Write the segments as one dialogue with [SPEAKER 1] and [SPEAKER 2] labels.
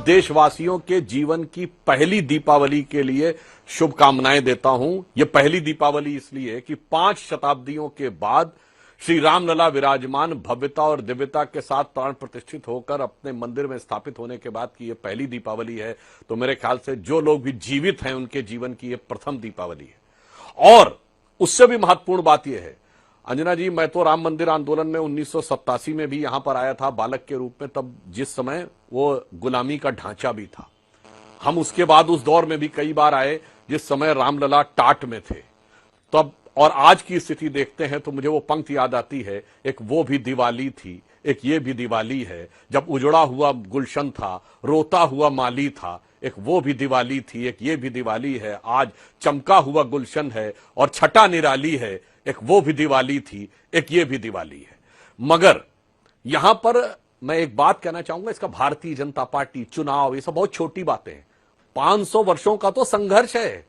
[SPEAKER 1] सब देशवासियों के जीवन की पहली दीपावली के लिए शुभकामनाएं देता हूं। यह पहली दीपावली इसलिए कि 5 शताब्दियों के बाद श्री रामलला विराजमान भव्यता और दिव्यता के साथ प्राण प्रतिष्ठित होकर अपने मंदिर में स्थापित होने के बाद की यह पहली दीपावली है। तो मेरे ख्याल से जो लोग भी जीवित हैं उनके जीवन की यह प्रथम दीपावली है। और उससे भी महत्वपूर्ण बात यह है, अंजना जी, मैं तो राम मंदिर आंदोलन में 1987 में भी यहां पर आया था बालक के रूप में, तब जिस समय वो गुलामी का ढांचा भी था। हम उसके बाद उस दौर में भी कई बार आए जिस समय रामलला टाट में थे। तब और आज की स्थिति देखते हैं तो मुझे वो पंक्ति याद आती है, एक वो भी दिवाली थी, एक ये भी दिवाली है, जब उजड़ा हुआ गुलशन था, रोता हुआ माली था। एक वो भी दिवाली थी, एक ये भी दिवाली है, आज चमका हुआ गुलशन है और छटा निराली है। एक वो भी दिवाली थी, एक ये भी दिवाली है। मगर यहां पर मैं एक बात कहना चाहूंगा, इसका भारतीय जनता पार्टी, चुनाव, ये सब बहुत छोटी बातें हैं। 500 वर्षों का तो संघर्ष है,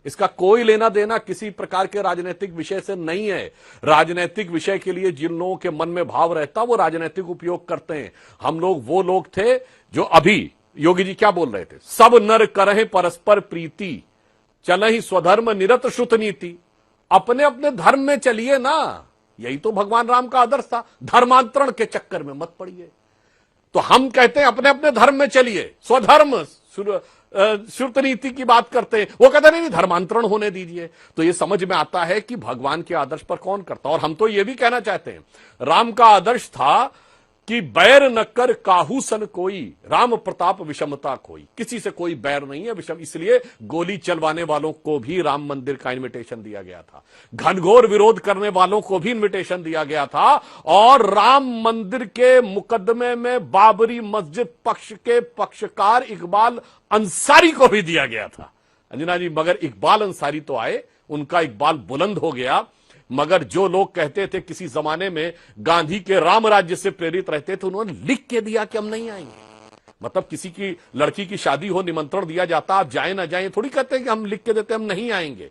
[SPEAKER 1] इसका कोई लेना देना किसी प्रकार के राजनीतिक विषय से नहीं है। राजनीतिक विषय के लिए जिन लोगों के मन में भाव रहता वो राजनीतिक उपयोग करते हैं। हम लोग वो लोग थे जो अभी योगी जी क्या बोल रहे थे, सब नर करहे परस्पर प्रीति, चलहि स्वधर्म निरत श्रुत नीति। अपने अपने धर्म में चलिए ना, यही तो भगवान राम का आदर्श था। धर्मांतरण के चक्कर में मत पड़िए। तो हम कहते हैं अपने अपने धर्म में चलिए, स्वधर्म श्रुत नीति की बात करते हैं, वो कहते नहीं धर्मांतरण होने दीजिए। तो ये समझ में आता है कि भगवान के आदर्श पर कौन करता। और हम तो ये भी कहना चाहते हैं, राम का आदर्श था कि बैर न कर काहू सन कोई, राम प्रताप विषमता कोई। किसी से कोई बैर नहीं है, विषम, इसलिए गोली चलवाने वालों को भी राम मंदिर का इनविटेशन दिया गया था, घनघोर विरोध करने वालों को भी इनविटेशन दिया गया था, और राम मंदिर के मुकदमे में बाबरी मस्जिद पक्ष के पक्षकार इकबाल अंसारी को भी दिया गया था। अंजना जी, मगर इकबाल अंसारी तो आए, उनका इकबाल बुलंद हो गया। मगर जो लोग कहते थे किसी जमाने में गांधी के राम राज्य से प्रेरित रहते थे, उन्होंने लिख के दिया कि हम नहीं आएंगे। मतलब किसी की लड़की की शादी हो, निमंत्रण दिया जाता, आप जाए ना जाए, थोड़ी कहते हैं कि हम लिख के देते हम नहीं आएंगे।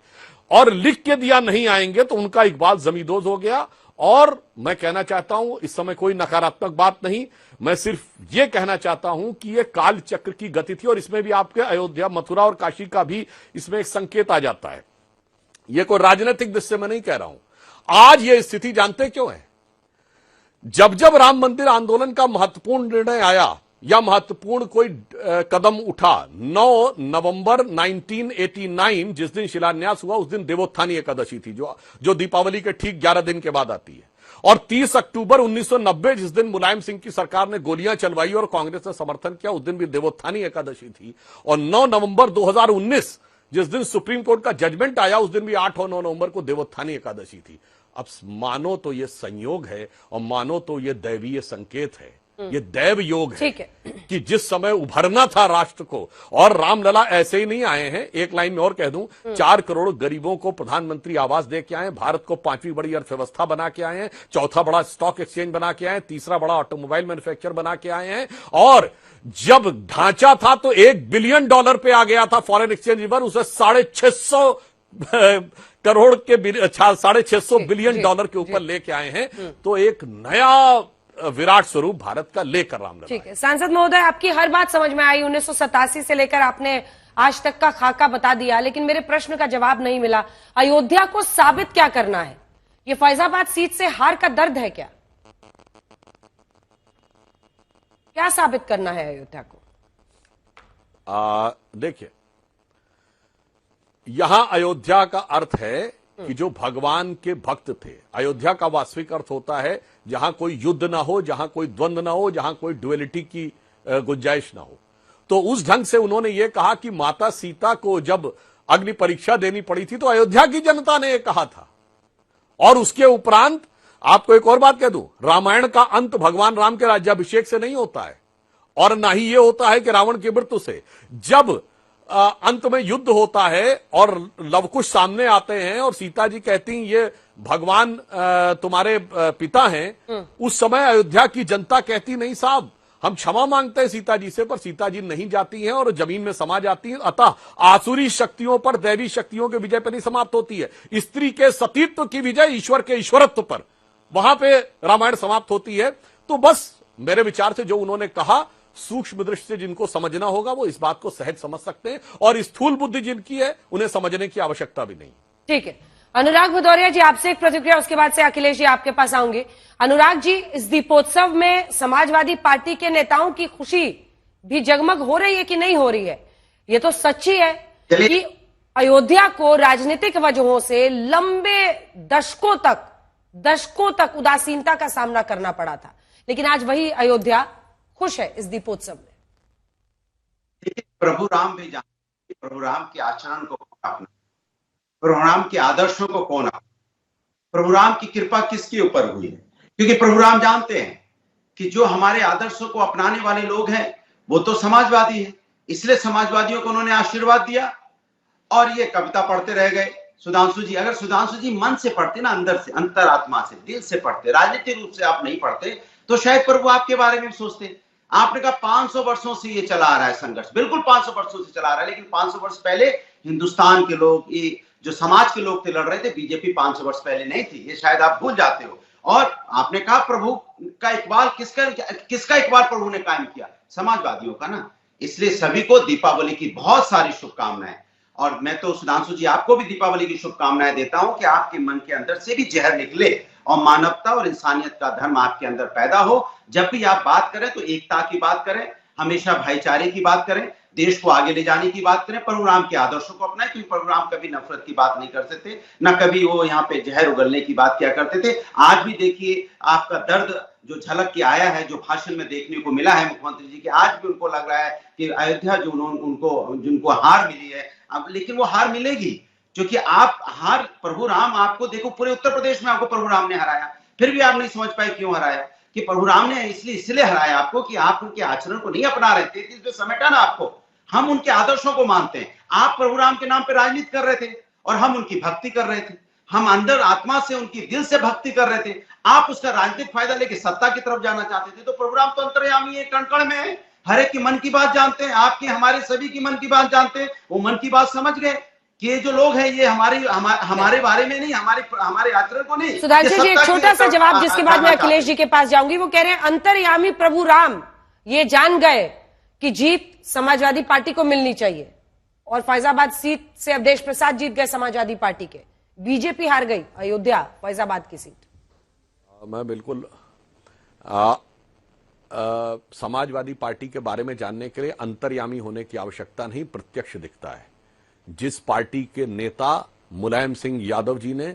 [SPEAKER 1] और लिख के दिया नहीं आएंगे तो उनका इकबाल जमींदोज हो गया। और मैं कहना चाहता हूं, इस समय कोई नकारात्मक बात नहीं, मैं सिर्फ यह कहना चाहता हूं कि यह काल चक्र की गति थी। और इसमें भी आपके अयोध्या, मथुरा और काशी का भी इसमें एक संकेत आ जाता है। यह कोई राजनीतिक दृष्टि से मैं नहीं कह रहा हूं। आज यह स्थिति जानते क्यों है? जब जब राम मंदिर आंदोलन का महत्वपूर्ण निर्णय आया या महत्वपूर्ण कोई कदम उठा, 9 नवंबर 1989 जिस दिन शिलान्यास हुआ, उस दिन देवोत्थानी एकादशी थी, जो दीपावली के ठीक 11 दिन के बाद आती है। और 30 अक्टूबर 1990 जिस दिन मुलायम सिंह की सरकार ने गोलियां चलवाई और कांग्रेस ने समर्थन किया, उस दिन भी देवोत्थानी एकादशी थी। और 9 नवंबर 2019 जिस दिन सुप्रीम कोर्ट का जजमेंट आया, उस दिन भी 8 और 9 नवंबर को देवोत्थानी एकादशी थी। अब मानो तो ये संयोग है और मानो तो ये दैवीय संकेत है, ये दैव योग है कि जिस समय उभरना था राष्ट्र को, और रामलला ऐसे ही नहीं आए हैं। एक लाइन में और कह दूं, 4 करोड़ गरीबों को प्रधानमंत्री आवास दे के आए, भारत को 5वीं बड़ी अर्थव्यवस्था बना के आए हैं, 4था बड़ा स्टॉक एक्सचेंज बना के आए, 3रा बड़ा ऑटोमोबाइल मैन्युफैक्चर बना के आए हैं। और जब ढांचा था तो $1 बिलियन पे आ गया था फॉरेन एक्सचेंज रिजर्व, उसे 650 करोड़ के 650 बिलियन डॉलर के ऊपर लेके आए हैं। तो एक नया विराट स्वरूप भारत का लेकर रामलला। ठीक
[SPEAKER 2] है सांसद महोदय, आपकी हर बात समझ में आई। 1987 से लेकर आपने आज तक का खाका बता दिया, लेकिन मेरे प्रश्न का जवाब नहीं मिला। अयोध्या को साबित क्या करना है? ये फैजाबाद सीट से हार का दर्द है क्या? क्या साबित करना है अयोध्या को?
[SPEAKER 1] देखिए, यहां अयोध्या का अर्थ है कि जो भगवान के भक्त थे। अयोध्या का वास्तविक अर्थ होता है जहां कोई युद्ध ना हो, जहां कोई द्वंद्व ना हो, जहां कोई ड्युअलिटी की गुंजाइश ना हो। तो उस ढंग से उन्होंने ये कहा कि माता सीता को जब अग्नि परीक्षा देनी पड़ी थी तो अयोध्या की जनता ने ये कहा था। और उसके उपरांत आपको एक और बात कह दूं, रामायण का अंत भगवान राम के राज्याभिषेक से नहीं होता है, और ना ही यह होता है कि रावण की मृत्यु से। जब अंत में युद्ध होता है और लवकुश सामने आते हैं और सीता जी कहती हैं ये भगवान तुम्हारे पिता हैं, उस समय अयोध्या की जनता कहती नहीं साहब, हम क्षमा मांगते हैं सीता जी से, पर सीता जी नहीं जाती हैं और जमीन में समा जाती हैं। अतः आसुरी शक्तियों पर दैवी शक्तियों के विजय पर नहीं समाप्त होती है, स्त्री के सतीत्व की विजय ईश्वर के ईश्वरत्व पर, वहां पे रामायण समाप्त होती है। तो बस मेरे विचार से जो उन्होंने कहा सूक्ष्म दृष्टि से जिनको समझना होगा वो इस बात को सहज समझ सकते हैं, और स्थूल बुद्धि जिनकी है उन्हें समझने की आवश्यकता भी नहीं।
[SPEAKER 2] ठीक है, अनुराग भदौरिया जी आपसे एक प्रतिक्रिया, उसके बाद से अखिलेश जी आपके पास आऊंगे। अनुराग जी, इस दीपोत्सव में समाजवादी पार्टी के नेताओं की खुशी भी जगमग हो रही है कि नहीं हो रही है? ये तो सच्ची है कि अयोध्या को राजनीतिक वजहों से लंबे दशकों तक उदासीनता का सामना करना पड़ा था, लेकिन आज वही अयोध्या खुश है इस दीपोत्सव में।
[SPEAKER 3] देखिए, प्रभु राम भी जानते, प्रभु राम के आचरण को कौन अपना, प्रभु राम के आदर्शों को कौन अपना, प्रभु राम की कृपा किसके ऊपर हुई है? क्योंकि प्रभु राम जानते हैं कि जो हमारे आदर्शों को अपनाने वाले लोग हैं वो तो समाजवादी है, इसलिए समाजवादियों को उन्होंने आशीर्वाद दिया। और ये कविता पढ़ते रह गए सुधांशु जी। अगर सुधांशु जी मन से पढ़ते ना, अंदर से, अंतरात्मा से, दिल से पढ़ते, राजनीतिक रूप से आप नहीं पढ़ते, तो शायद प्रभु आपके बारे में भी सोचते। आपने कहा 500 वर्षों से ये चला आ रहा है संघर्ष, बिल्कुल 500 वर्षों से चला आ रहा है, लेकिन 500 वर्ष पहले हिंदुस्तान के लोग, ये जो समाज के लोग थे, लड़ रहे थे। बीजेपी 500 वर्ष पहले नहीं थी, ये शायद आप भूल जाते हो। और आपने कहा प्रभु का इकबाल किसका इकबाल प्रभु ने कायम किया? समाजवादियों का ना। इसलिए सभी को दीपावली की बहुत सारी शुभकामनाएं। और मैं तो सुधांशु जी आपको भी दीपावली की शुभकामनाएं देता हूं कि आपके मन के अंदर से भी जहर निकले और मानवता और इंसानियत का धर्म आपके अंदर पैदा हो। जब भी आप बात करें तो एकता की बात करें, हमेशा भाईचारे की बात करें, देश को आगे ले जाने की बात करें, प्रभु राम के आदर्शों को अपनाएं। क्योंकि प्रभु राम कभी नफरत की बात नहीं करते थे, ना कभी वो यहाँ पे जहर उगलने की बात क्या करते थे। आज भी देखिए आपका दर्द जो झलक के आया है, जो भाषण में देखने को मिला है मुख्यमंत्री जी के, आज भी उनको लग रहा है कि अयोध्या जो जिनको हार मिली है, अब लेकिन वो हार मिलेगी, क्योंकि आप हार, प्रभु राम आपको देखो, पूरे उत्तर प्रदेश में आपको प्रभु राम ने हराया, फिर भी आप नहीं समझ पाए क्यों हराया। कि प्रभु राम ने इसलिए हराया आपको कि आप उनके आचरण को नहीं अपना रहे थे। 33 जो समेटा ना आपको, हम उनके आदर्शों को मानते हैं। आप प्रभु राम के नाम पे राजनीति कर रहे थे और हम उनकी भक्ति कर रहे थे, हम अंदर आत्मा से उनकी दिल से भक्ति कर रहे थे। आप उसका राजनीतिक फायदा लेके सत्ता की तरफ जाना चाहते थे। तो प्रभु राम तो अंतर्यामी है, कण कण में है, हर एक की मन की बात जानते हैं, आपके हमारे सभी की मन की बात जानते हैं। वो मन की बात समझ गए कि ये जो लोग हैं ये हमारे बारे में नहीं, हमारे आचरण को नहीं।
[SPEAKER 2] सुधांशु जी, एक छोटा सा जवाब जिसके बाद मैं अखिलेश जी के पास जाऊंगी। वो कह रहे हैं अंतर्यामी प्रभु राम ये जान गए कि जीत समाजवादी पार्टी को मिलनी चाहिए, और फैजाबाद सीट से अवधेश प्रसाद जीत गए समाजवादी पार्टी के, बीजेपी हार गई अयोध्या फैजाबाद की सीट।
[SPEAKER 1] मैं बिल्कुल समाजवादी पार्टी के बारे में जानने के लिए अंतर्यामी होने की आवश्यकता नहीं, प्रत्यक्ष दिखता है। जिस पार्टी के नेता मुलायम सिंह यादव जी ने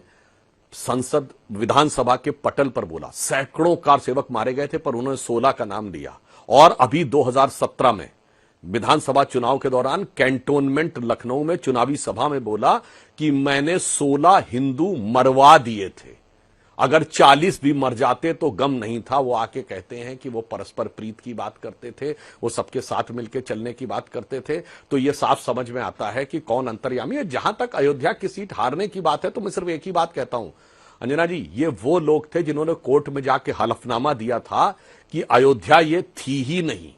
[SPEAKER 1] संसद विधानसभा के पटल पर बोला, सैकड़ों कार सेवक मारे गए थे पर उन्होंने 16 का नाम दिया, और अभी 2017 में विधानसभा चुनाव के दौरान कैंटोनमेंट लखनऊ में चुनावी सभा में बोला कि मैंने 16 हिंदू मरवा दिए थे, अगर 40 भी मर जाते तो गम नहीं था। वो आके कहते हैं कि वो परस्पर प्रीत की बात करते थे, वो सबके साथ मिलकर चलने की बात करते थे। तो ये साफ समझ में आता है कि कौन अंतर्यामी है। जहां तक अयोध्या की सीट हारने की बात है तो मैं सिर्फ एक ही बात कहता हूं अंजना जी, ये वो लोग थे जिन्होंने कोर्ट में जाके हलफनामा दिया था कि अयोध्या ये थी ही नहीं।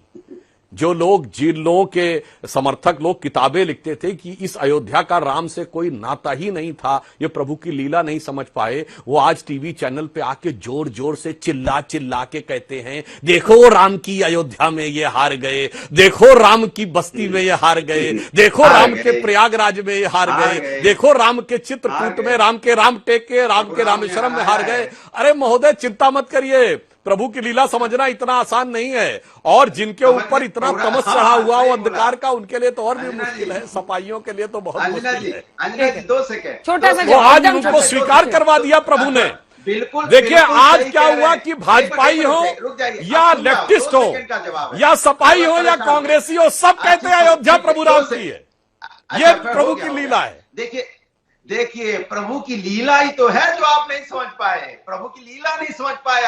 [SPEAKER 1] जो लोग, जिन लोगों के समर्थक लोग किताबें लिखते थे कि इस अयोध्या का राम से कोई नाता ही नहीं था, ये प्रभु की लीला नहीं समझ पाए, वो आज टीवी चैनल पे आके जोर जोर से चिल्ला चिल्ला के कहते हैं देखो राम की अयोध्या में ये हार गए, देखो राम की बस्ती में ये हार गए, देखो राम के प्रयागराज में ये हार गए, देखो राम के चित्रकूट में, राम के रामटेक के, राम के रामेश्वरम में हार गए। अरे महोदय, चिंता मत करिए, प्रभु की लीला समझना इतना आसान नहीं है। और जिनके ऊपर इतना तमस चढ़ा हुआ वो अंधकार का, उनके लिए तो और भी मुश्किल है, सपाइयों के लिए तो बहुत मुश्किल है।
[SPEAKER 3] 2 सेकंड,
[SPEAKER 2] छोटा सा
[SPEAKER 1] वो आज उनको स्वीकार करवा दिया प्रभु ने।
[SPEAKER 3] बिल्कुल
[SPEAKER 1] देखिए आज क्या हुआ कि भाजपाई हो या लेफ्टिस्ट हो या सपाई हो या कांग्रेसी हो, सब कहते हैं अयोध्या प्रभु राम की है, ये प्रभु की लीला है।
[SPEAKER 3] देखिए प्रभु की लीला ही तो है जो आप नहीं समझ पाए। प्रभु की लीला नहीं समझ पाए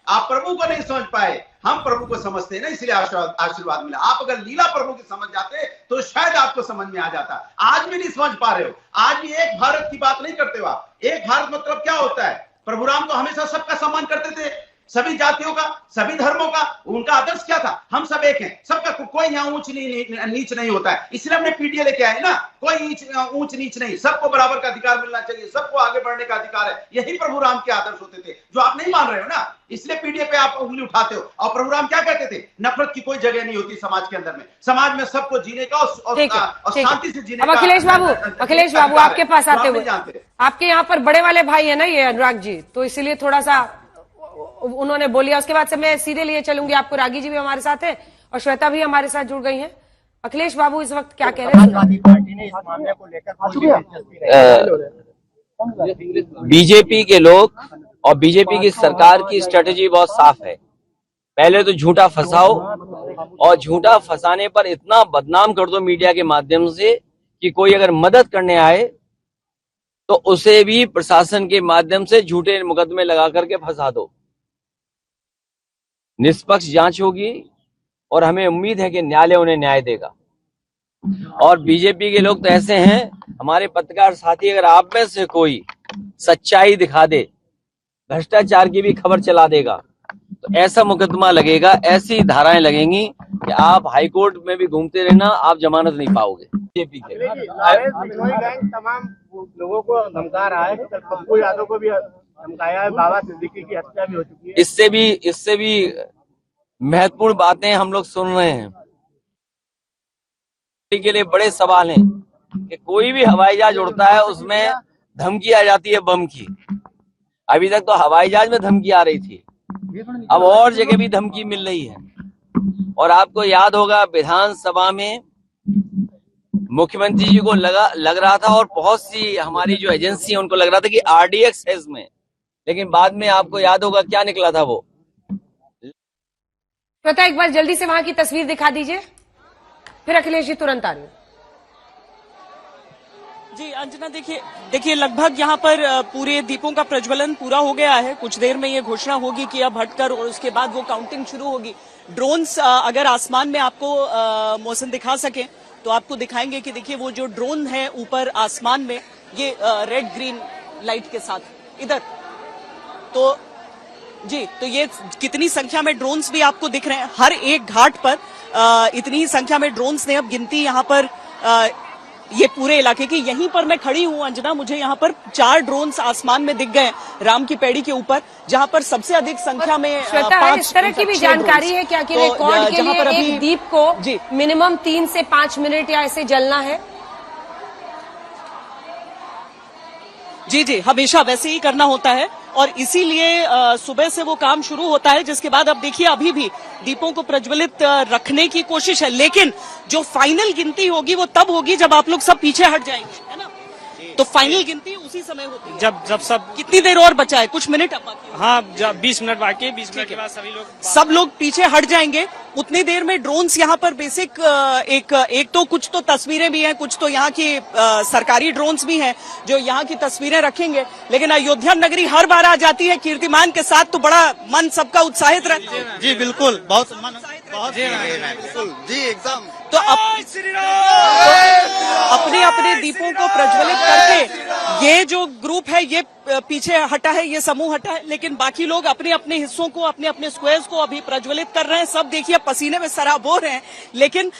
[SPEAKER 3] आप प्रभु को नहीं समझ पाए। हम प्रभु को समझते हैं ना, इसलिए आशीर्वाद मिला। आप अगर लीला प्रभु की समझ जाते तो शायद आपको समझ में आ जाता। आज भी नहीं समझ पा रहे हो। आज भी एक भारत की बात नहीं करते हो आप। एक भारत मतलब क्या होता है? प्रभु राम तो हमेशा सबका सम्मान करते थे। सभी जातियों का, सभी धर्मों का उनका आदर्श क्या था? हम सब एक हैं, सबका कोई यहाँ ऊंच नीच नहीं होता है। इसलिए हमने पीटीए लेके आए ना, कोई ऊंच नीच नहीं, सबको बराबर का अधिकार मिलना चाहिए, सबको आगे बढ़ने का अधिकार है। यही प्रभु राम के आदर्श होते थे, जो आप नहीं मान रहे हो ना, इसलिए पीटीए पे आप उंगली उठाते हो। और प्रभु राम क्या कहते थे? नफरत की कोई जगह नहीं होती समाज के अंदर में, समाज में सबको जीने का और शांति से जीने
[SPEAKER 2] अब
[SPEAKER 3] का।
[SPEAKER 2] अखिलेश बाबू आपके पास आते हुए, आपके यहाँ पर बड़े वाले भाई है ना ये अनुराग जी, तो इसीलिए थोड़ा सा उन्होंने बोलिया। उसके बाद से मैं सीधे लिए चलूंगी आपको। रागी जी भी हमारे साथ है और श्वेता भी हमारे साथ जुड़ गई हैं। अखिलेश बाबू इस वक्त क्या कह रहे हैं?
[SPEAKER 4] समाजवादी पार्टी ने इस मामले को लेकर
[SPEAKER 5] बीजेपी के लोग और बीजेपी की सरकार की स्ट्रेटेजी बहुत साफ है। पहले तो झूठा फंसाओ और झूठा फंसाने पर इतना बदनाम कर दो मीडिया के माध्यम से कि कोई अगर मदद करने आए तो उसे भी प्रशासन के माध्यम से झूठे मुकदमे लगा करके फंसा दो। निष्पक्ष जांच होगी और हमें उम्मीद है कि न्यायालय उन्हें न्याय देगा। और बीजेपी के लोग तो ऐसे हैं, हमारे पत्रकार साथी, अगर आप में से कोई सच्चाई दिखा दे, भ्रष्टाचार की भी खबर चला देगा, तो ऐसा मुकदमा लगेगा, ऐसी धाराएं लगेंगी कि आप हाईकोर्ट में भी घूमते रहना, आप जमानत नहीं पाओगे। बीजेपी के
[SPEAKER 4] तमाम लोगों को धमका रहा है, पप्पू यादव को भी धमकाया है, बाबा सिद्दीकी की हत्या भी हो चुकी है।
[SPEAKER 5] इससे भी महत्वपूर्ण बातें हम लोग सुन रहे हैं। के लिए बड़े सवाल हैं कि कोई भी हवाई जहाज उड़ता है उसमें धमकी आ जाती है बम की। अभी तक तो हवाई जहाज में धमकी आ रही थी, अब और जगह भी धमकी मिल रही है। और आपको याद होगा विधानसभा में मुख्यमंत्री जी को लग रहा था, और बहुत सी हमारी जो एजेंसी है उनको लग रहा था कि आरडीएक्स है इसमें, लेकिन बाद में आपको याद होगा क्या निकला था वो।
[SPEAKER 2] पता, एक बार जल्दी से वहां की तस्वीर दिखा दीजिए, फिर अखिलेश जी तुरंत आ रही हूं।
[SPEAKER 6] जी अंजना, देखिए लगभग यहाँ पर पूरे दीपों का प्रज्वलन पूरा हो गया है। कुछ देर में ये घोषणा होगी कि अब हटकर, और उसके बाद वो काउंटिंग शुरू होगी। ड्रोन्स अगर आसमान में आपको मौसम दिखा सके तो आपको दिखाएंगे कि देखिए वो जो ड्रोन है ऊपर आसमान में, ये रेड ग्रीन लाइट के साथ इधर, तो जी, तो ये कितनी संख्या में ड्रोन्स भी आपको दिख रहे हैं हर एक घाट पर। इतनी ही संख्या में ड्रोन्स ने अब गिनती यहाँ पर ये पूरे इलाके की। यहीं पर मैं खड़ी हूँ अंजना, मुझे यहाँ पर 4 ड्रोन्स आसमान में दिख गए राम की पैड़ी के ऊपर, जहाँ पर सबसे अधिक संख्या में
[SPEAKER 2] इस तरह की भी जानकारी है क्या कि रिकॉर्ड के लिए एक दीप को मिनिमम 3 से 5 मिनट या ऐसे जलना है?
[SPEAKER 6] जी, हमेशा वैसे ही करना होता है और इसीलिए सुबह से वो काम शुरू होता है, जिसके बाद अब देखिए अभी भी दीपों को प्रज्वलित रखने की कोशिश है। लेकिन जो फाइनल गिनती होगी वो तब होगी जब आप लोग सब पीछे हट जाएंगे, है ना? तो फाइनल गिनती उसी समय होती है
[SPEAKER 7] जब सब।
[SPEAKER 6] कितनी देर और बचा है? कुछ मिनट अब बाकी है।
[SPEAKER 7] हाँ, 20 मिनट बाकी है। 20 मिनट के बाद सब
[SPEAKER 6] लोग पीछे हट जाएंगे। उतनी देर में ड्रोन्स यहाँ पर बेसिक एक तो कुछ तो तस्वीरें भी हैं, कुछ तो यहाँ की सरकारी ड्रोन्स भी हैं जो यहाँ की तस्वीरें रखेंगे। लेकिन अयोध्या नगरी हर बार आ जाती है कीर्तिमान के साथ, तो बड़ा मन सबका उत्साहित रहता है।
[SPEAKER 4] जी बिल्कुल, बहुत बिल्कुल जी, एकदम।
[SPEAKER 6] तो अपने अपने दीपों को प्रज्वलित करके ये जो ग्रुप है ये पीछे हटा है, ये समूह हटा है, लेकिन बाकी लोग अपने अपने हिस्सों को, अपने अपने स्क्वायर्स को अभी प्रज्वलित कर रहे हैं। सब देखिए पसीने में सराबोर हैं, लेकिन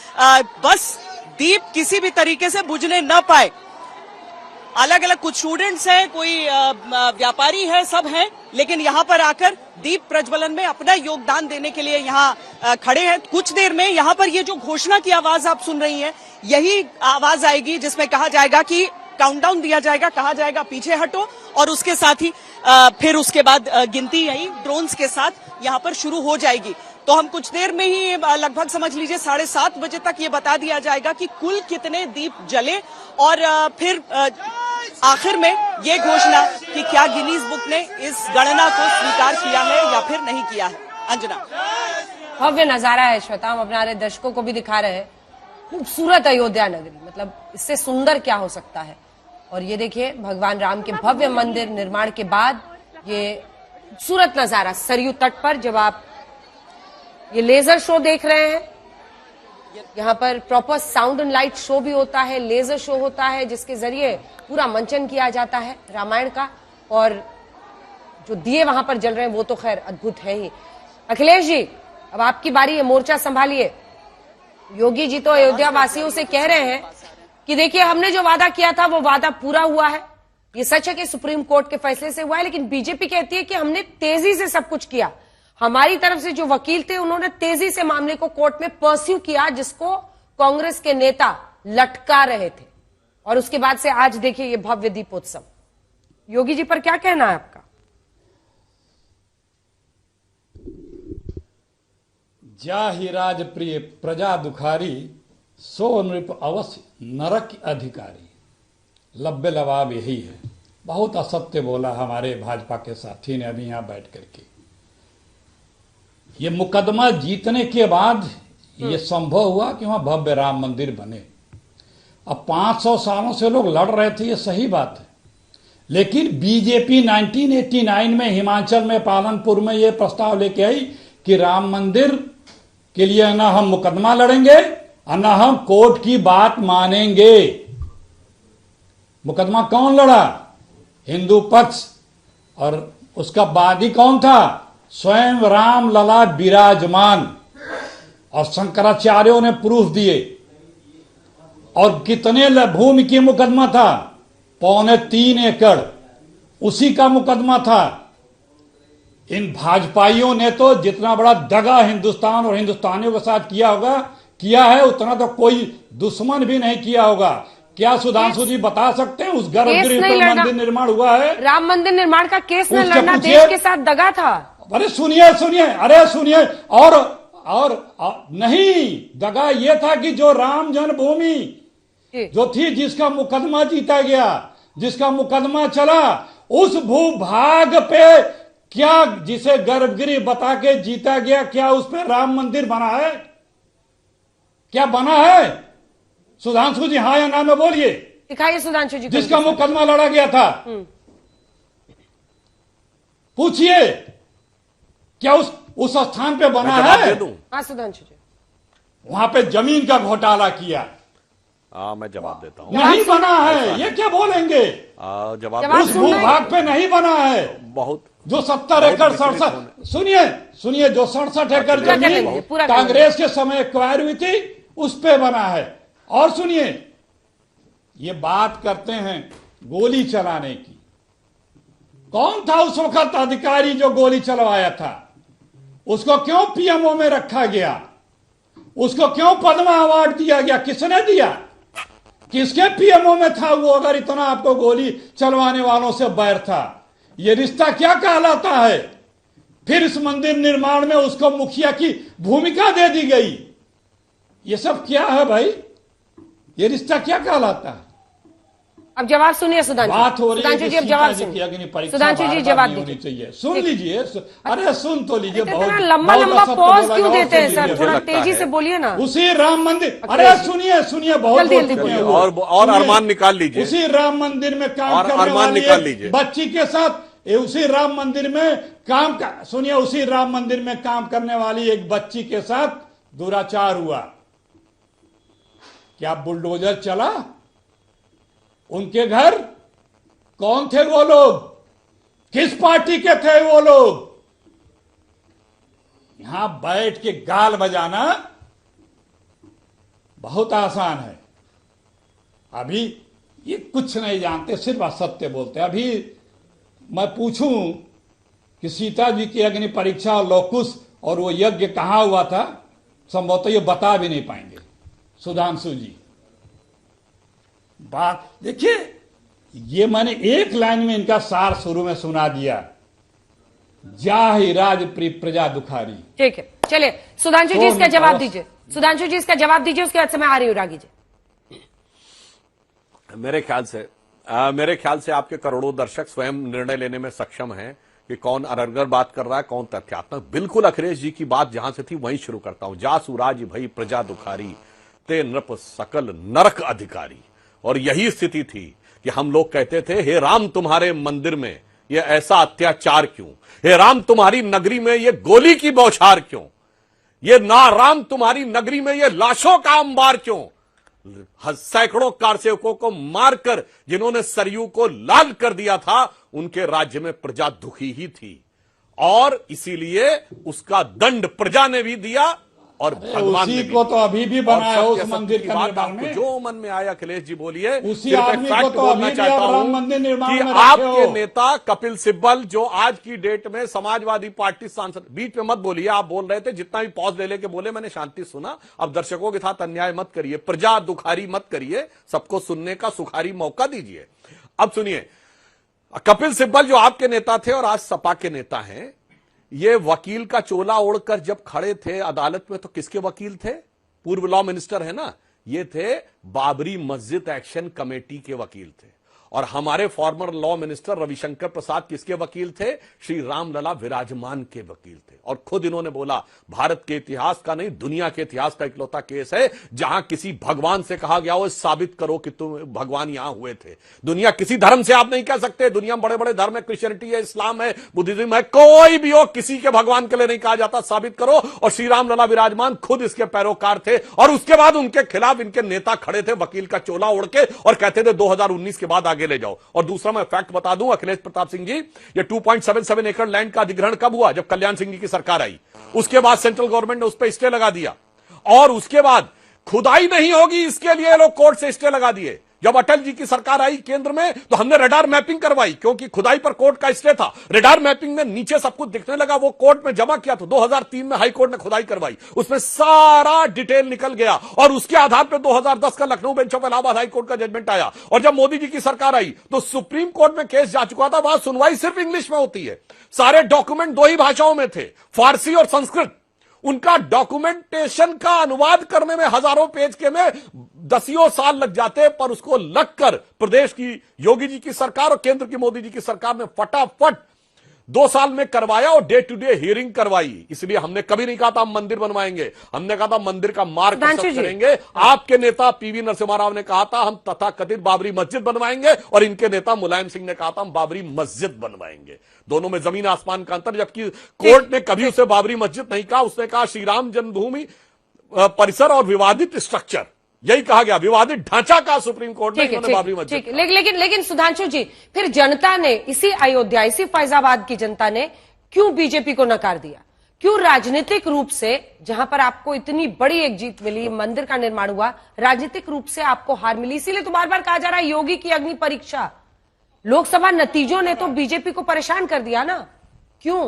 [SPEAKER 6] बस दीप किसी भी तरीके से बुझने न पाए। अलग अलग कुछ स्टूडेंट्स हैं, कोई व्यापारी है, सब हैं, लेकिन यहाँ पर आकर दीप प्रज्वलन में अपना योगदान देने के लिए यहाँ खड़े हैं। कुछ देर में यहाँ पर ये जो घोषणा की आवाज आप सुन रही हैं, यही आवाज आएगी जिसमें कहा जाएगा कि काउंटडाउन दिया जाएगा, कहा जाएगा पीछे हटो, और उसके साथ ही फिर उसके बाद गिनती यही ड्रोन्स के साथ यहाँ पर शुरू हो जाएगी। तो हम कुछ देर में ही लगभग समझ लीजिए 7:30 बजे तक ये बता दिया जाएगा कि कुल कितने दीप जले, और फिर आखिर में ये घोषणा कि क्या गिनीज बुक ने इस गणना को स्वीकार किया है या फिर नहीं किया है। अंजना,
[SPEAKER 2] भव्य नजारा है श्वेता, हम अपने दर्शकों को भी दिखा रहे हैं। खूबसूरत अयोध्या नगरी, मतलब इससे सुंदर क्या हो सकता है। और ये देखिए भगवान राम के भव्य मंदिर निर्माण के बाद ये खूबसूरत नजारा सरयू तट पर, जब आप ये लेजर शो देख रहे हैं, यहाँ पर proper sound and light show भी होता है, लेजर शो होता है, जिसके जरिए पूरा मंचन किया जाता है रामायण का। और जो दिए वहां पर जल रहे हैं वो तो खैर अद्भुत है ही। अखिलेश जी, अब आपकी बारी है, मोर्चा संभालिए। योगी जी तो अयोध्या वासियों से कह रहे हैं कि देखिए हमने जो वादा किया था वो वादा पूरा हुआ है। ये सच है कि सुप्रीम कोर्ट के फैसले से हुआ है, लेकिन बीजेपी कहती है कि हमने तेजी से सब कुछ किया। हमारी तरफ से जो वकील थे उन्होंने तेजी से मामले को कोर्ट में परस्यू किया, जिसको कांग्रेस के नेता लटका रहे थे। और उसके बाद से आज देखिए ये भव्य दीपोत्सव। योगी जी पर क्या कहना है आपका?
[SPEAKER 8] जाहि राज प्रिय प्रजा दुखारी, सो नृप अवश्य नरक अधिकारी। लब्बे लबाब यही है। बहुत असत्य बोला हमारे भाजपा के साथी ने अभी यहां बैठ करके। ये मुकदमा जीतने के बाद ये संभव हुआ कि वहां भव्य राम मंदिर बने। अब 500 सालों से लोग लड़ रहे थे, ये सही बात है, लेकिन बीजेपी 1989 में हिमाचल में पालनपुर में ये प्रस्ताव लेके आई कि राम मंदिर के लिए ना हम मुकदमा लड़ेंगे और ना हम कोर्ट की बात मानेंगे। मुकदमा कौन लड़ा? हिंदू पक्ष। और उसका वादी कौन था? स्वयं राम लला विराजमान। और शंकराचार्यों ने प्रूफ दिए। और कितने भूमि की मुकदमा था? 3.25 एकड़, उसी का मुकदमा था। इन भाजपाइयों ने तो जितना बड़ा दगा हिंदुस्तान और हिंदुस्तानियों के साथ किया है उतना तो कोई दुश्मन भी नहीं किया होगा। क्या सुधांशु जी बता सकते हैं उस गर्भगृह पर मंदिर निर्माण हुआ है?
[SPEAKER 2] राम मंदिर निर्माण का केस न लड़ना देश के साथ दगा था।
[SPEAKER 8] अरे सुनिए और नहीं, दगा ये था कि जो राम जन्मभूमि जो थी, जिसका मुकदमा जीता गया, जिसका मुकदमा चला, उस भूभाग पे क्या, जिसे गर्भगृह बता के जीता गया, क्या उस पे राम मंदिर बना है? क्या बना है? सुधांशु जी हाँ या ना में बोलिए।
[SPEAKER 2] दिखाइए सुधांशु जी।
[SPEAKER 8] जिसका मुकदमा लड़ा गया था, पूछिए क्या उस स्थान पे बना है?
[SPEAKER 2] हाँ सुधांशु जी,
[SPEAKER 8] वहां पे जमीन का घोटाला किया।
[SPEAKER 1] मैं जवाब देता हूँ।
[SPEAKER 8] नहीं बना है, ये क्या बोलेंगे?
[SPEAKER 1] जवाब
[SPEAKER 8] उस भूभाग पे नहीं बना है।
[SPEAKER 1] बहुत
[SPEAKER 8] जो 70 एकड़ 67, सुनिए जो 67 एकड़ जमीन कांग्रेस के समय एक्वायर हुई थी, उस पे बना है। और सुनिए, ये बात करते हैं गोली चलाने की। कौन था उस वक्त अधिकारी जो गोली चलवाया था? उसको क्यों पीएमओ में रखा गया? उसको क्यों पद्मा अवार्ड दिया गया? किसने दिया? किसके पीएमओ में था वो, अगर इतना आपको गोली चलवाने वालों से बैर था? ये रिश्ता क्या कहलाता है? फिर इस मंदिर निर्माण में उसको मुखिया की भूमिका दे दी गई। ये सब क्या है भाई? ये रिश्ता क्या कहलाता है?
[SPEAKER 2] अब जवाब सुनिए सुधांशु।
[SPEAKER 8] बात हो रही है
[SPEAKER 2] सुधांशु जी अब जवाब सुनिए। सुधांशु जी जवाब
[SPEAKER 8] दीजिए। सुन लीजिए, अरे सुन तो लीजिए। बहुत
[SPEAKER 2] लंबा पॉज क्यों देते हैं सर? थोड़ा तेजी से बोलिए ना।
[SPEAKER 8] उसी राम मंदिर, अरे सुनिए बहुत
[SPEAKER 1] और अरमान निकाल लीजिए।
[SPEAKER 8] उसी राम मंदिर में काम करने वाली बच्ची के साथ, उसी राम मंदिर में सुनिए, उसी राम मंदिर में काम करने वाली एक बच्ची के साथ दुराचार हुआ। क्या बुलडोजर चला उनके घर? कौन थे वो लोग? किस पार्टी के थे वो लोग? यहां बैठ के गाल बजाना बहुत आसान है। अभी ये कुछ नहीं जानते, सिर्फ असत्य बोलते। अभी मैं पूछूं कि सीता जी की अग्नि परीक्षा और लोकुश और वो यज्ञ कहां हुआ था, संभवतः ये बता भी नहीं पाएंगे सुधांशु जी। बात देखिए, ये मैंने एक लाइन में इनका सार शुरू में सुना दिया, जाहि राज प्रिय प्रजा दुखारी।
[SPEAKER 2] ठीक है, चलिए सुधांशु जी इसका जवाब दीजिए। सुधांशु जी इसका जवाब दीजिए, उसके बाद से मैं आ रही हूं रागी जी।
[SPEAKER 1] मेरे ख्याल से आपके करोड़ों दर्शक स्वयं निर्णय लेने में सक्षम हैं कि कौन अरगर बात कर रहा है, कौन तथ्यात्मक। बिल्कुल अखिलेश जी की बात जहां से थी वहीं शुरू करता हूं। जासु राज भई प्रजा दुखारी, ते नृप सकल नरक अधिकारी। और यही स्थिति थी कि हम लोग कहते थे, हे राम तुम्हारे मंदिर में ये ऐसा अत्याचार क्यों? हे राम तुम्हारी नगरी में ये गोली की बौछार क्यों? ये ना राम तुम्हारी नगरी में ये लाशों का अंबार क्यों? सैकड़ों कारसेवकों को मारकर जिन्होंने सरयू को लाल कर दिया था, उनके राज्य में प्रजा दुखी ही थी और इसीलिए उसका दंड प्रजा ने भी दिया और भगवान ने भी।
[SPEAKER 8] को तो अभी भी बनाया उस मंदिर
[SPEAKER 1] की
[SPEAKER 8] का
[SPEAKER 1] बात
[SPEAKER 8] निर्माण
[SPEAKER 1] आपको
[SPEAKER 8] में।
[SPEAKER 1] जो मन में आया अखिलेश जी बोलिए।
[SPEAKER 8] उसी
[SPEAKER 1] सिर्फ एक
[SPEAKER 8] आदमी को
[SPEAKER 1] फैक्ट
[SPEAKER 8] तो
[SPEAKER 1] बोलना
[SPEAKER 8] अभी भी
[SPEAKER 1] चाहता
[SPEAKER 8] आप राम
[SPEAKER 1] हूं
[SPEAKER 8] मंदिर निर्माण
[SPEAKER 1] कि
[SPEAKER 8] में रखे
[SPEAKER 1] आपके
[SPEAKER 8] हो।
[SPEAKER 1] नेता कपिल सिब्बल जो आज की डेट में समाजवादी पार्टी सांसद, बीच में मत बोलिए, आप बोल रहे थे, जितना भी पॉज ले लेके बोले मैंने शांति सुना। अब दर्शकों के साथ अन्याय मत करिए, प्रजा दुखारी मत करिए, सबको सुनने का सुखारी मौका दीजिए। अब सुनिए, कपिल सिब्बल जो आपके नेता थे और आज सपा के नेता हैं, ये वकील का चोला ओढ़कर जब खड़े थे अदालत में तो किसके वकील थे? पूर्व लॉ मिनिस्टर है ना, ये थे बाबरी मस्जिद एक्शन कमेटी के वकील थे। और हमारे फॉर्मर लॉ मिनिस्टर रविशंकर प्रसाद किसके वकील थे? श्री रामलला विराजमान के वकील थे। और खुद इन्होंने बोला भारत के इतिहास का नहीं, दुनिया के इतिहास का इकलौता केस है जहां किसी भगवान से कहा गया हो साबित करो कि तुम भगवान यहां हुए थे। दुनिया किसी धर्म से आप नहीं कह सकते, दुनिया में बड़े बड़े धर्म है, क्रिश्चियनिटी है, इस्लाम है, बुद्धिज्म है, कोई भी हो, किसी के भगवान के लिए नहीं कहा जाता साबित करो। और श्री रामलला विराजमान खुद इसके पैरोकार थे और उसके बाद उनके खिलाफ इनके नेता खड़े थे वकील का चोला ओढ़ के और कहते थे 2019 के बाद आगे ले जाओ। और दूसरा मैं फैक्ट बता दूं अखिलेश प्रताप सिंह जी, ये 2.77 एकड़ लैंड का अधिग्रहण कब हुआ? जब कल्याण सिंह जी की सरकार आई। उसके बाद सेंट्रल गवर्नमेंट ने उस पर स्टे लगा दिया और उसके बाद खुदाई नहीं होगी इसके लिए लोग कोर्ट से स्टे लगा दिए। जब अटल जी की सरकार आई केंद्र में तो हमने रडार मैपिंग करवाई क्योंकि खुदाई पर कोर्ट का स्टे था। रडार मैपिंग में नीचे सब कुछ दिखने लगा, वो कोर्ट में जमा किया। तो 2003 में हाई कोर्ट ने खुदाई करवाई, उसमें सारा डिटेल निकल गया और उसके आधार पर 2010 का Lucknow bench of Allahabad high court का जजमेंट आया। और जब मोदी जी की सरकार आई तो सुप्रीम कोर्ट में केस जा चुका था, वहां सुनवाई सिर्फ इंग्लिश में होती है। सारे डॉक्यूमेंट दो ही भाषाओं में थे, फारसी और संस्कृत। उनका डॉक्यूमेंटेशन का अनुवाद करने में हजारों पेज के में दसियों साल लग जाते, पर उसको लगकर प्रदेश की योगी जी की सरकार और केंद्र की मोदी जी की सरकार ने फटाफट 2 साल में करवाया और डे टू डे हियरिंग करवाई। इसलिए हमने कभी नहीं कहा था हम मंदिर बनवाएंगे, हमने कहा था मंदिर का मार्ग करेंगे। आपके नेता पीवी नरसिम्हा राव ने कहा था हम तथाकथित बाबरी मस्जिद बनवाएंगे और इनके नेता मुलायम सिंह ने कहा था हम बाबरी मस्जिद बनवाएंगे। दोनों में जमीन आसमान का अंतर। जबकि कोर्ट ने कभी उसे बाबरी मस्जिद नहीं कहा, उसने कहा श्री राम जन्मभूमि परिसर और विवादित स्ट्रक्चर, यही कहा गया। विवादित ढांचा का सुप्रीम कोर्ट ने बाबरी मस्जिद।
[SPEAKER 2] लेकिन सुधांशु जी, फिर जनता ने इसी अयोध्या, इसी फैजाबाद की जनता ने क्यों बीजेपी को नकार दिया? क्यों राजनीतिक रूप से, जहां पर आपको इतनी बड़ी एक जीत मिली, मंदिर का निर्माण हुआ, राजनीतिक रूप से आपको हार मिली? इसीलिए तो बार बार कहा जा रहा है योगी की अग्नि परीक्षा। लोकसभा नतीजों ने तो बीजेपी को परेशान कर दिया ना, क्यों?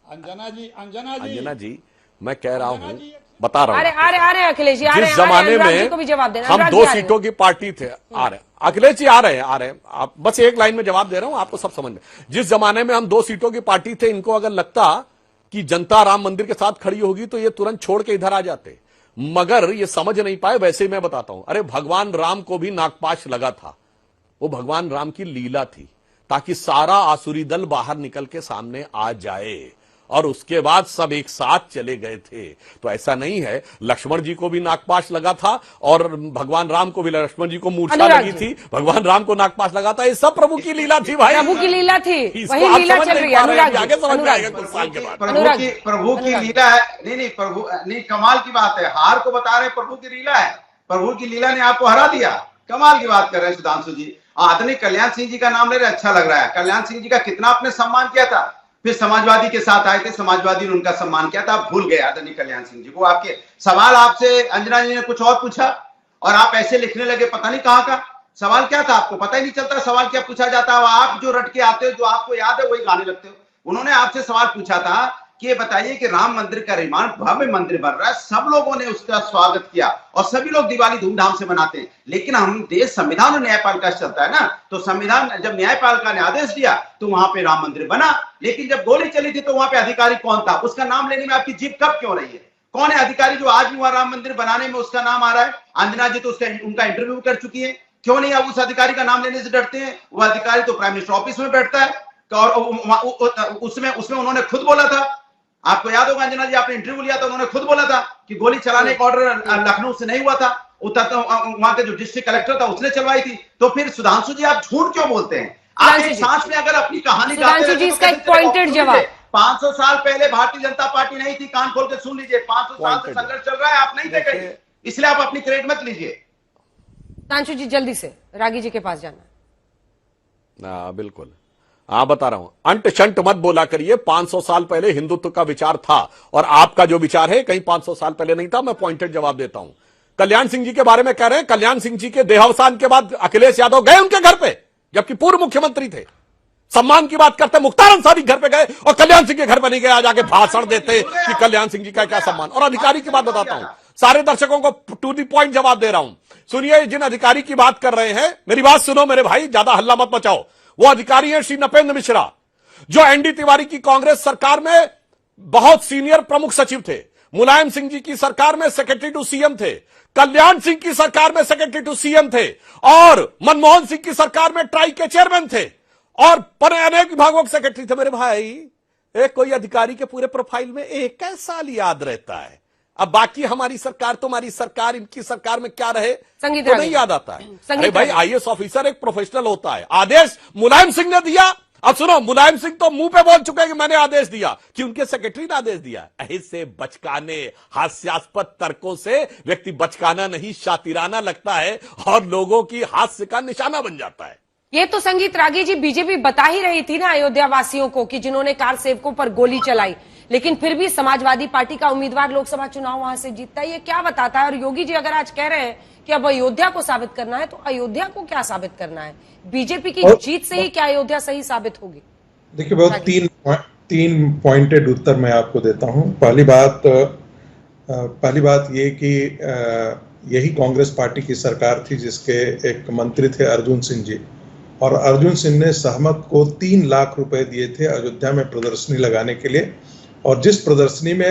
[SPEAKER 8] अंजना जी
[SPEAKER 1] मैं कह रहा हूं, बता रहा हूं।
[SPEAKER 2] अरे अखिलेश जी,
[SPEAKER 1] जिस जमाने में
[SPEAKER 2] को भी जवाब देना,
[SPEAKER 1] हम 2 सीटों की पार्टी थे, आ रहे अखिलेश जी, आ रहे हैं आप बस एक लाइन में जवाब दे रहा हूं, आपको सब समझ में। जिस जमाने में हम 2 सीटों की पार्टी थे, इनको अगर लगता कि जनता राम मंदिर के साथ खड़ी होगी तो ये तुरंत छोड़ के इधर आ जाते, मगर ये समझ नहीं पाए। वैसे ही मैं बताता हूं, अरे भगवान राम को भी नागपाश लगा था, वो भगवान राम की लीला थी ताकि सारा आसुरी दल बाहर निकल के सामने आ जाए और उसके बाद सब एक साथ चले गए थे। तो ऐसा नहीं है, लक्ष्मण जी को भी नागपाश लगा था और भगवान राम को भी, लक्ष्मण जी को मूर्छा लगी थी, भगवान राम को नागपाश लगा था। ये सब प्रभु की लीला थी भाई,
[SPEAKER 2] प्रभु की लीला थी, वही लीला चल रही है।
[SPEAKER 1] आगे समझ में आएगा कुछ साल के बाद।
[SPEAKER 3] प्रभु की लीला है। नहीं प्रभु नहीं, कमाल की बात है। हार को बता रहे प्रभु की लीला है, प्रभु की लीला ने आपको हरा दिया। कमाल की बात कर रहे हैं सुधांशु जी। आदमी कल्याण सिंह जी का नाम ले रहे, अच्छा लग रहा है। कल्याण सिंह जी का कितना आपने सम्मान किया था, फिर समाजवादी के साथ आए थे, समाजवादी ने उनका सम्मान किया था, आप भूल गए आदरणीय कल्याण सिंह जी को। आपके सवाल आपसे अंजना जी ने कुछ और पूछा और आप ऐसे लिखने लगे, पता नहीं कहां का सवाल क्या था, आपको पता ही नहीं चलता सवाल क्या पूछा जाता है। आप जो रट के आते हो, जो आपको याद है वही गाने लगते हो। उन्होंने आपसे सवाल पूछा था कि ये बताइए कि राम मंदिर का निर्माण, भव्य मंदिर बन रहा है, सब लोगों ने उसका स्वागत किया और सभी लोग दिवाली धूमधाम से मनाते हैं, लेकिन हम देश संविधान और न्यायपालिका से चलता है ना, तो संविधान जब न्यायपालिका ने आदेश दिया तो वहां पे राम मंदिर बना, लेकिन जब गोली चली थी तो वहां पे अधिकारी कौन था, उसका नाम लेने में आपकी जीभ कब क्यों रही है? कौन है अधिकारी जो आज भी वहां राम मंदिर बनाने में उसका नाम आ रहा है? अंजना जी तो उनका इंटरव्यू कर चुकी है, क्यों नहीं आप उस अधिकारी का नाम लेने से डरते हैं? वो अधिकारी तो प्राइम मिनिस्टर ऑफिस में बैठता है और उसमें उन्होंने खुद बोला था, आपको याद होगा अंजना जी, आपने इंटरव्यू लिया था, उन्होंने खुद बोला था कि गोली चलाने का ऑर्डर लखनऊ से नहीं हुआ था, वहां के जो डिस्ट्रिक्ट कलेक्टर था उसने चलवाई थी। तो फिर सुधांशु जी आप झूठ क्यों बोलते हैं? आप एक सांस में अगर अपनी कहानी
[SPEAKER 2] सुधांशु जी, इसका एक पॉइंटेड जवाब,
[SPEAKER 3] 500 साल पहले भारतीय जनता पार्टी नहीं थी, कान खोल के सुन लीजिए। 500 साल से संघर्ष चल रहा है, आप नहीं थे कहीं, इसलिए आप अपनी क्रेडिट मत लीजिए।
[SPEAKER 2] तांशु जी जल्दी से रागी जी के पास जाना।
[SPEAKER 1] बिल्कुल, हाँ बता रहा हूं, अंट शंट मत बोला करिए। 500 साल पहले हिंदुत्व का विचार था और आपका जो विचार है कहीं 500 साल पहले नहीं था। मैं पॉइंटेड जवाब देता हूं। कल्याण सिंह जी के बारे में कह रहे हैं, कल्याण सिंह जी के देहावसान के बाद अखिलेश यादव गए उनके घर पे, जबकि पूर्व मुख्यमंत्री थे। सम्मान की बात करते, मुख्तार अंसारी घर पे गए और कल्याण सिंह के घर पे नहीं गए। आज आके भाषण देते कि कल्याण सिंह जी का क्या सम्मान। और अधिकारी की बात बताता हूं, सारे दर्शकों को टू द पॉइंट जवाब दे रहा हूं। सुनिए, जिन अधिकारी की बात कर रहे हैं, मेरी बात सुनो मेरे भाई, ज्यादा हल्ला मत मचाओ। वो अधिकारी हैं श्री नपेंद्र मिश्रा, जो एनडी तिवारी की कांग्रेस सरकार में बहुत सीनियर प्रमुख सचिव थे। मुलायम सिंह जी की सरकार में सेक्रेटरी टू सीएम थे। कल्याण सिंह की सरकार में सेक्रेटरी टू सीएम थे और मनमोहन सिंह की सरकार में ट्राई के चेयरमैन थे और अनेक विभागों के सेक्रेटरी थे। मेरे भाई, एक कोई अधिकारी के पूरे प्रोफाइल में एक साल याद रहता है। अब बाकी हमारी सरकार, तुम्हारी सरकार, इनकी सरकार में क्या रहे तो नहीं याद आता है। अरे भाई, आईएएस ऑफिसर एक प्रोफेशनल होता है। आदेश मुलायम सिंह ने दिया। अब सुनो, मुलायम सिंह तो मुंह पे बोल चुके हैं कि मैंने आदेश दिया, कि उनके सेक्रेटरी ने आदेश दिया। ऐसे बचकाने हास्यास्पद तर्कों से व्यक्ति बचकाना नहीं शातिराना लगता है और लोगों की हास्य का निशाना बन जाता है।
[SPEAKER 2] ये तो संगीत रागी जी बीजेपी बता ही रही थी ना अयोध्या वासियों को कि जिन्होंने कार सेवकों पर गोली चलाई, लेकिन फिर भी समाजवादी पार्टी का उम्मीदवार लोकसभा चुनाव वहां से जीतता है। ये क्या बताता है? और योगी जी अगर आज कह रहे हैं कि अब अयोध्या को साबित करना है, तो अयोध्या को क्या साबित करना है? बीजेपी की जीत से ही क्या अयोध्या सही साबित होगी?
[SPEAKER 9] देखिए, बहुत तीन पॉइंटेड उत्तर मैं आपको देता हूं। पहली बात ये कि यही कांग्रेस पार्टी की सरकार थी जिसके एक मंत्री थे अर्जुन सिंह जी, और अर्जुन सिंह ने सहमत को 3 लाख रुपए दिए थे अयोध्या में प्रदर्शनी लगाने के लिए। और जिस प्रदर्शनी में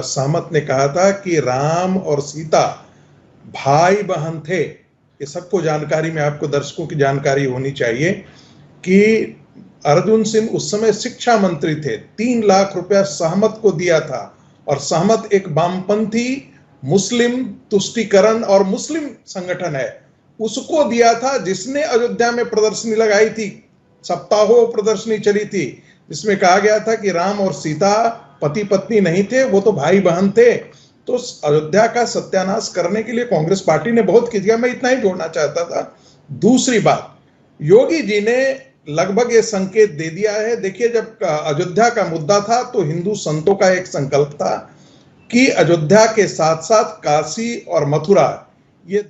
[SPEAKER 9] सहमत ने कहा था कि राम और सीता भाई बहन थे, ये सबको जानकारी में, आपको दर्शकों की जानकारी होनी चाहिए कि अर्जुन सिंह उस समय शिक्षा मंत्री थे। 3 लाख रुपया सहमत को दिया था, और सहमत एक वामपंथी मुस्लिम तुष्टीकरण और मुस्लिम संगठन है, उसको दिया था, जिसने अयोध्या में प्रदर्शनी लगाई थी। सप्ताहों प्रदर्शनी चली थी, जिसमें कहा गया था कि राम और सीता पति पत्नी नहीं थे, वो तो भाई बहन थे। तो अयोध्या का सत्यानाश करने के लिए कांग्रेस पार्टी ने बहुत किया। मैं इतना ही जोड़ना चाहता था। दूसरी बात, योगी जी ने लगभग ये संकेत दे दिया है। देखिए, जब अयोध्या का मुद्दा था तो हिंदू संतों का एक संकल्प था कि अयोध्या के साथ साथ काशी और मथुरा, ये